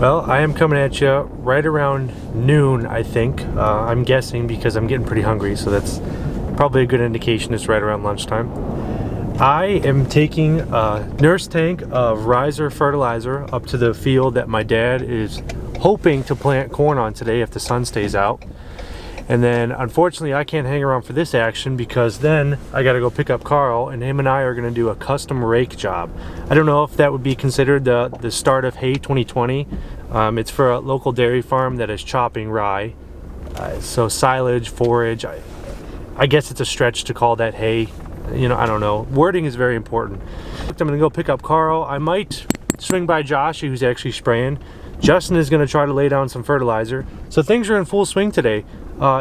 Well, I am coming at you right around noon, I think. I'm guessing because I'm getting pretty hungry, so that's probably a good indication it's right around lunchtime. I am taking a nurse tank of riser fertilizer up to the field that my dad is hoping to plant corn on today if the sun stays out. And then unfortunately I can't hang around for this action because then I gotta go pick up Carl, and him and I are gonna do a custom rake job. I don't know if that would be considered the start of Hay 2020. It's for a local dairy farm that is chopping rye. So silage, forage, I guess it's a stretch to call that hay. You know, I don't know. Wording is very important. I'm gonna go pick up Carl. I might swing by Josh, who's actually spraying. Justin is gonna try to lay down some fertilizer. So things are in full swing today.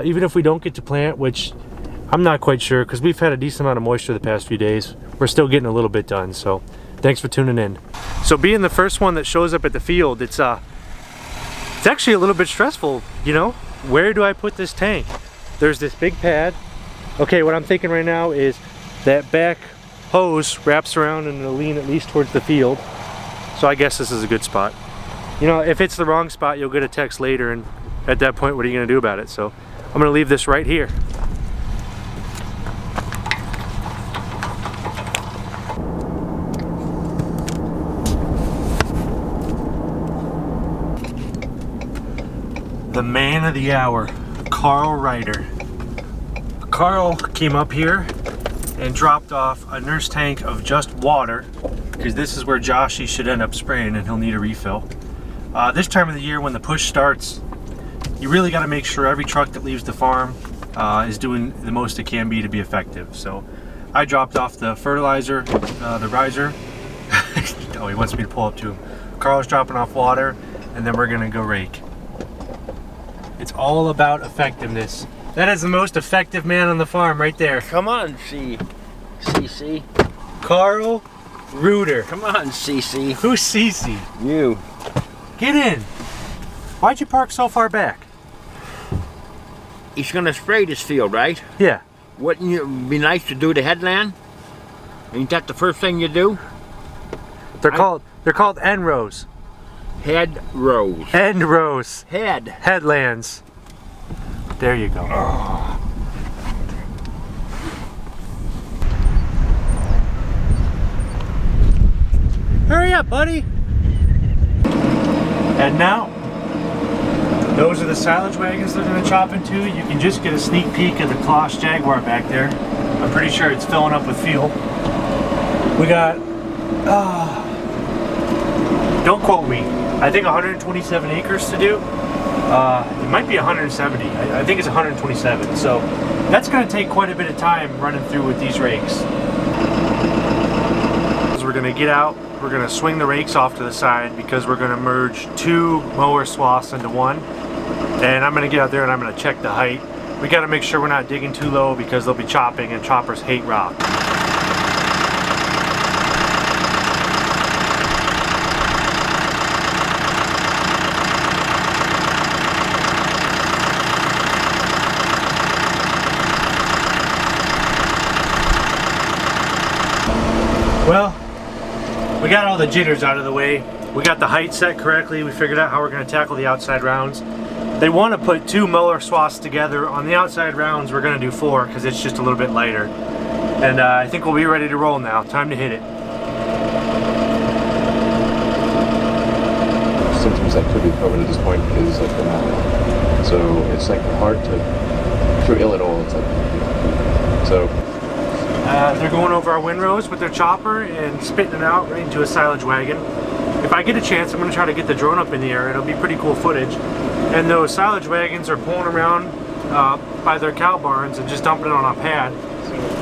Even if we don't get to plant, which I'm not quite sure because we've had a decent amount of moisture the past few days, we're still getting a little bit done. So thanks for tuning in. So being the first one that shows up at the field, it's actually a little bit stressful, you know? Where do I put this tank? There's this big pad. Okay, what I'm thinking right now is that back hose wraps around and it'll lean at least towards the field. So I guess this is a good spot. You know, if it's the wrong spot, you'll get a text later, and at that point, what are you gonna do about it? So I'm gonna leave this right here. The man of the hour, Carl Ryder. Carl came up here and dropped off a nurse tank of just water, because this is where Joshy should end up spraying and he'll need a refill. This time of the year when the push starts, you really got to make sure every truck that leaves the farm is doing the most it can be to be effective. So I dropped off the fertilizer, the riser. Oh, he wants me to pull up to him. Carl's dropping off water, and then we're gonna go rake. It's all about effectiveness. That is the most effective man on the farm right there. Come on, CC. Carl Reuter. Come on, CC. Who's CC? You. Get in. Why'd you park so far back? He's gonna spray this field, right? Yeah. Wouldn't it be nice to do the headland? Ain't that the first thing you do? They're called end rows. Head rows. End rows. Headlands. There you go. Oh. Hurry up, buddy. And now, those are the silage wagons they're going to chop into. You can just get a sneak peek of the Claas Jaguar back there. I'm pretty sure it's filling up with fuel. We got, don't quote me, I think 127 acres to do. It might be 170. I think it's 127. So that's going to take quite a bit of time running through with these rakes. So we're going to get out. We're going to swing the rakes off to the side because we're going to merge two mower swaths into one. And I'm going to get out there and I'm going to check the height. We got to make sure we're not digging too low because they'll be chopping, and choppers hate rock. Well, we got all the jitters out of the way. We got the height set correctly. We figured out how we're going to tackle the outside rounds. They want to put two mower swaths together. On the outside rounds, we're going to do 4 because it's just a little bit lighter. And I think we'll be ready to roll now. Time to hit it. Symptoms that could be COVID at this point is like the mouth. So it's like hard to, if you're ill at all, it's like, so. They're going over our windrows with their chopper and spitting it out right into a silage wagon. If I get a chance, I'm going to try to get the drone up in the air. It'll be pretty cool footage. And those silage wagons are pulling around by their cow barns and just dumping it on a pad.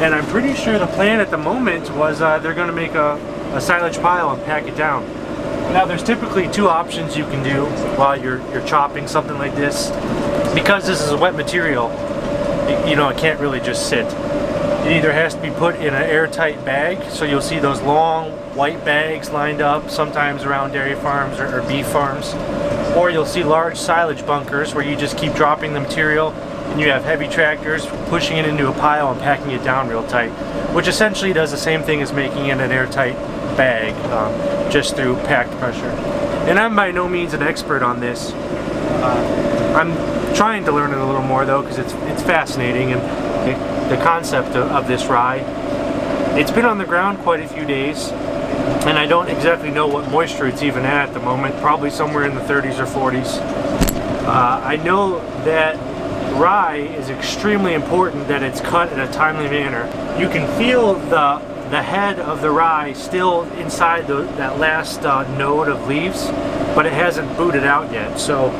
And I'm pretty sure the plan at the moment was they're going to make a silage pile and pack it down. Now there's typically 2 options you can do while you're chopping something like this. Because this is a wet material, you know, it can't really just sit. It either has to be put in an airtight bag, so you'll see those long white bags lined up sometimes around dairy farms or beef farms, or you'll see large silage bunkers where you just keep dropping the material and you have heavy tractors pushing it into a pile and packing it down real tight, which essentially does the same thing as making it an airtight bag, just through packed pressure. And I'm by no means an expert on this. I'm trying to learn it a little more though, because it's fascinating, and the concept of this rye. It's been on the ground quite a few days, and I don't exactly know what moisture it's even at the moment. Probably somewhere in the 30s or 40s. I know that rye is extremely important that it's cut in a timely manner. You can feel the head of the rye still inside that last node of leaves, but it hasn't booted out yet. So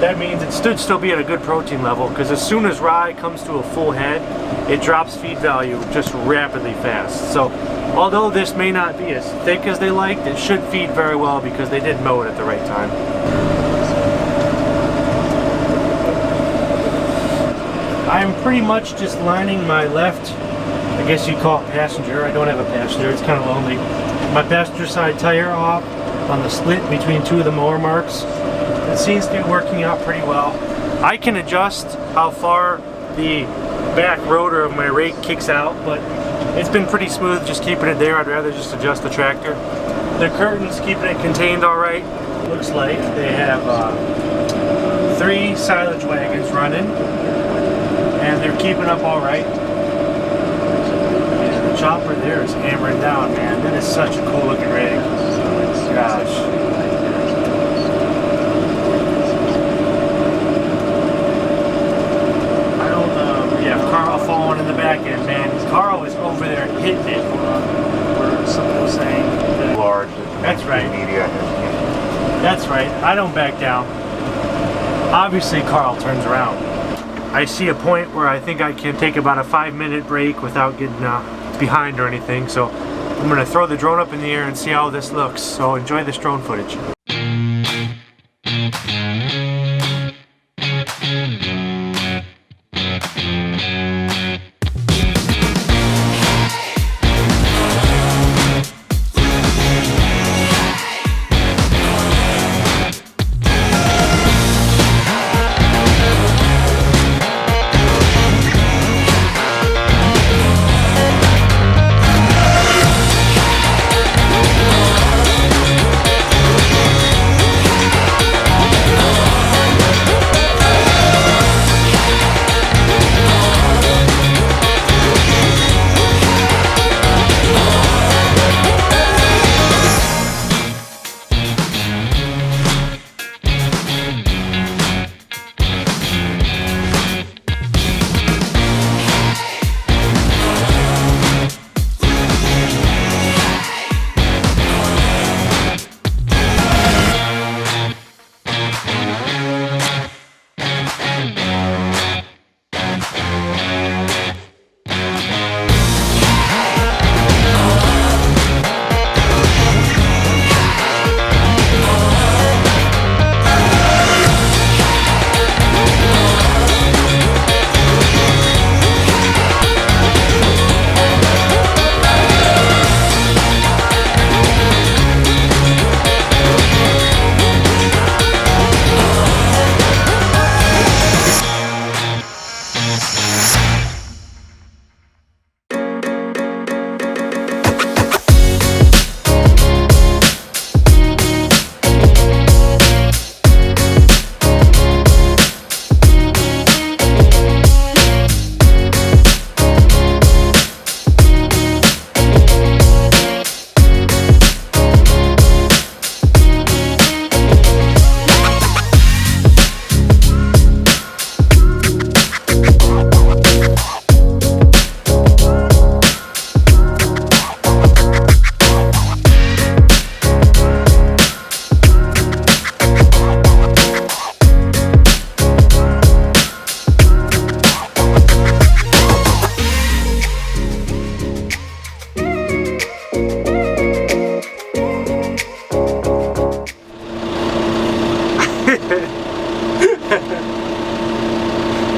that means it should still be at a good protein level, because as soon as rye comes to a full head, it drops feed value just rapidly fast. So although this may not be as thick as they liked, it should feed very well because they did mow it at the right time. I'm pretty much just lining my left, I guess you'd call it passenger. I don't have a passenger, it's kind of lonely. My passenger side tire off on the split between two of the mower marks. It seems to be working out pretty well. I can adjust how far the back rotor of my rake kicks out, but it's been pretty smooth just keeping it there. I'd rather just adjust the tractor. The curtains keeping it contained all right. Looks like they have 3 silage wagons running, and they're keeping up all right. And the chopper there is hammering down, man. That is such a cool looking rig. Gosh. Carl falling in the back end, man. Carl was over there hitting it. Where someone was saying that Large. That's right. Media. That's right. I don't back down. Obviously, Carl turns around. I see a point where I think I can take about a 5-minute break without getting behind or anything. So I'm going to throw the drone up in the air and see how this looks. So enjoy this drone footage.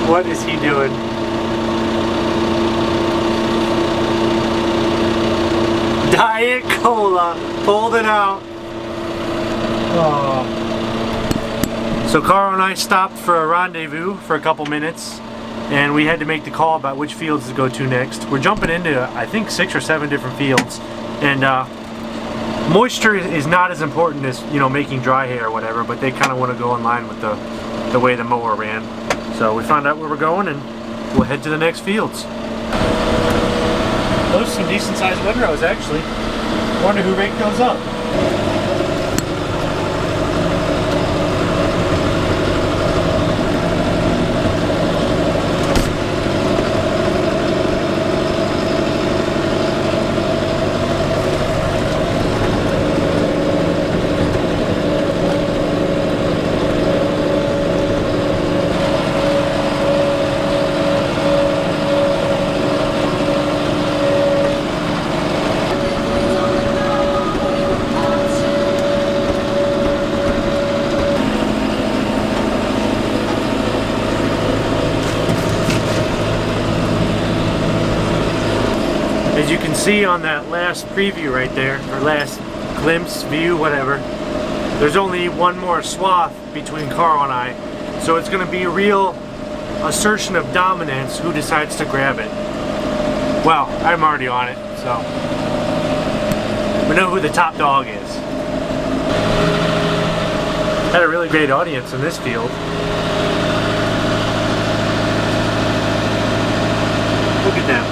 What is he doing? Diet Cola, pulled it out. Oh. So Carl and I stopped for a rendezvous for a couple minutes, and we had to make the call about which fields to go to next. We're jumping into, I think, 6 or 7 different fields, and Moisture is not as important as, you know, making dry hay or whatever, but they kind of want to go in line with the way the mower ran. So we found out where we're going and we'll head to the next fields. Those are some decent sized windrows actually. Wonder who raked those up. As you can see on that last preview right there, or last glimpse, view, whatever, there's only one more swath between Carl and I. So it's going to be a real assertion of dominance who decides to grab it. Well, I'm already on it, so we know who the top dog is. Had a really great audience in this field. Look at them.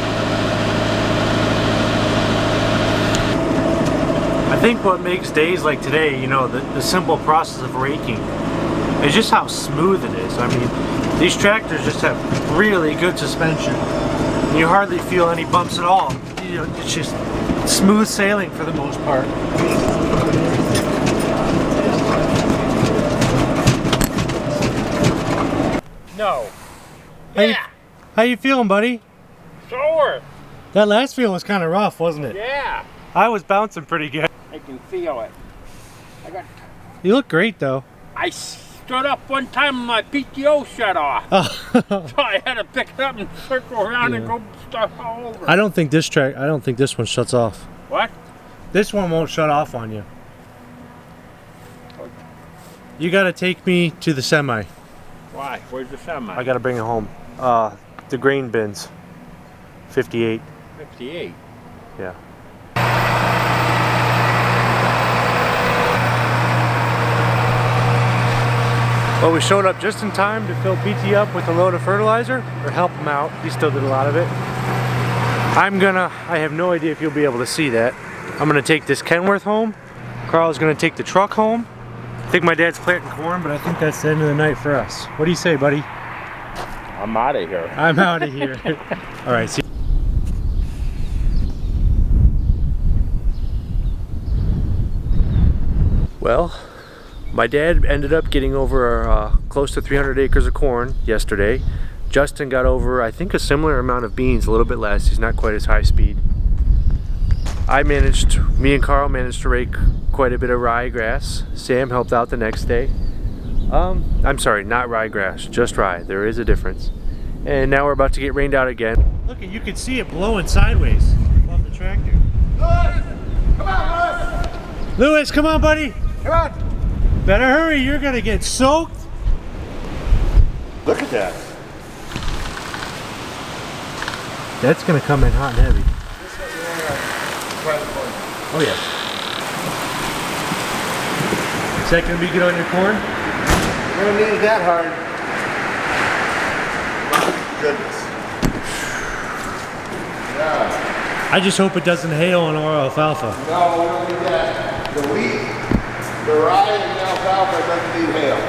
I think what makes days like today, you know, the simple process of raking is just how smooth it is. I mean, these tractors just have really good suspension. You hardly feel any bumps at all. You know, it's just smooth sailing for the most part. No. How you feeling, buddy? Sore. That last field was kind of rough, wasn't it? Yeah. I was bouncing pretty good. I can feel it. You look great, though. I stood up one time and my PTO shut off. Oh. So I had to pick it up and circle around and go start all over. I don't think this one shuts off. What? This one won't shut off on you. You gotta take me to the semi. Why? Where's the semi? I gotta bring it home. The grain bins. 58. 58. Yeah. Well, we showed up just in time to fill PT up with a load of fertilizer, or help him out. He still did a lot of it. I have no idea if you'll be able to see that. I'm gonna take this Kenworth home. Carl's gonna take the truck home. I think my dad's planting corn, but I think that's the end of the night for us. What do you say, buddy? I'm out of here. I'm out of here. All right, see. Well, my dad ended up getting over close to 300 acres of corn yesterday. Justin got over, I think, a similar amount of beans, a little bit less. He's not quite as high speed. Me and Carl managed to rake quite a bit of ryegrass. Sam helped out the next day. I'm sorry, not ryegrass, just rye. There is a difference. And now we're about to get rained out again. Look, you can see it blowing sideways off the tractor. Lewis! Come on, Lewis! Lewis, come on, buddy! Come on! Better hurry, you're gonna get soaked. Look at that. That's gonna come in hot and heavy. Oh yeah. Is that gonna be good on your corn? You're gonna need it that hard. My goodness. Yeah. I just hope it doesn't hail on our alfalfa. No, we don't need that. The wheat, the rye, and the alfalfa doesn't need hail.